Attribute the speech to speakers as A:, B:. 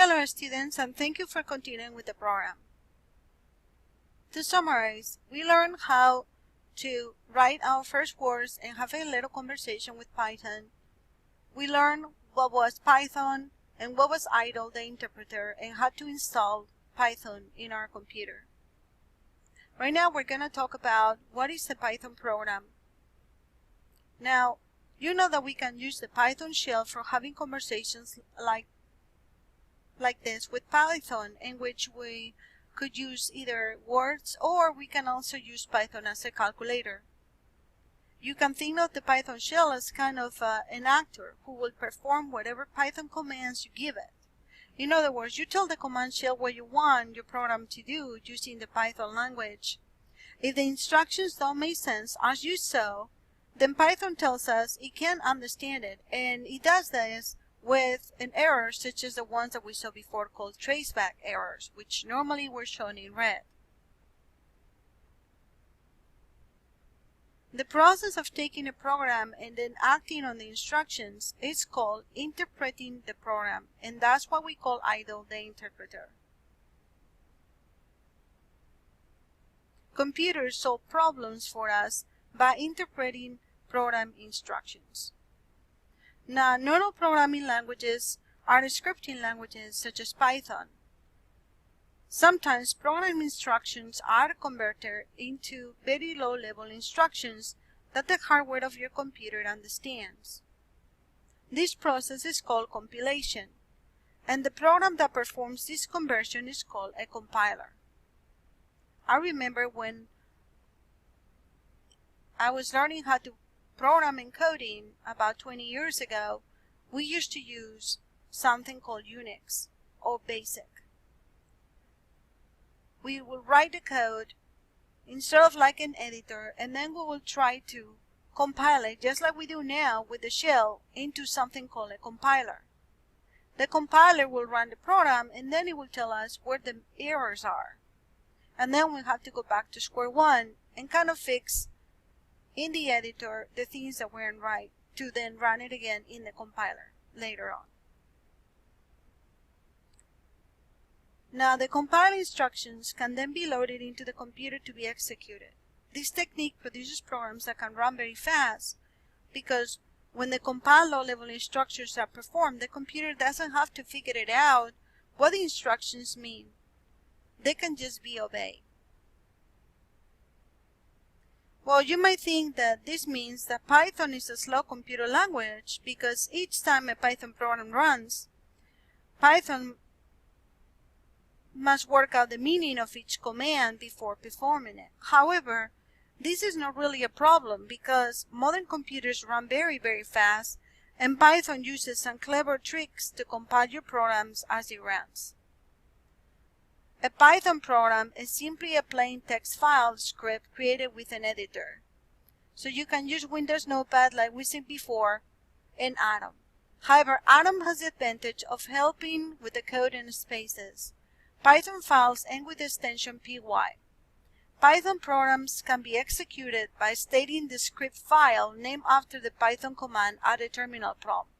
A: Hello students, and thank you for continuing with the program. To summarize, we learned how to write our first words and have a little conversation with Python. We learned what was Python and what was idle, the interpreter, and how to install Python in our computer. Right now we're going to talk about what is a Python program. Now, you know that we can use the Python shell for having conversations like this with Python, in which we could use either words, or we can also use Python as a calculator. You can think of the Python shell as kind of an actor who will perform whatever Python commands you give it. In other words, you tell the command shell what you want your program to do using the Python language. If the instructions don't make sense as you saw, then Python tells us it can't understand it, and it does this with an error such as the ones that we saw before called traceback errors, which normally were shown in red. The process of taking a program and then acting on the instructions is called interpreting the program, and that's what we call idle, the interpreter. Computers solve problems for us by interpreting program instructions. Now, not all programming languages are scripting languages such as Python. Sometimes program instructions are converted into very low-level instructions that the hardware of your computer understands. This process is called compilation, and the program that performs this conversion is called a compiler. I remember when I was learning how to program encoding about 20 years ago, we used to use something called Unix or BASIC. We will write the code instead of like an editor, and then we will try to compile it just like we do now with the shell into something called a compiler. The compiler will run the program, and then it will tell us where the errors are. And then we have to go back to square one and kind of fix in the editor the things that weren't right to then run it again in the compiler later on. Now the compile instructions can then be loaded into the computer to be executed. This technique produces programs that can run very fast because when the compile low-level instructions are performed, the computer doesn't have to figure it out what the instructions mean. They can just be obeyed. Well, you might think that this means that Python is a slow computer language because each time a Python program runs, Python must work out the meaning of each command before performing it. However, this is not really a problem because modern computers run very, very fast, and Python uses some clever tricks to compile your programs as it runs. A Python program is simply a plain text file script created with an editor. So you can use Windows Notepad like we said before, and Atom. However, Atom has the advantage of helping with the code and spaces. Python files end with the extension py. Python programs can be executed by stating the script file named after the Python command at a terminal prompt.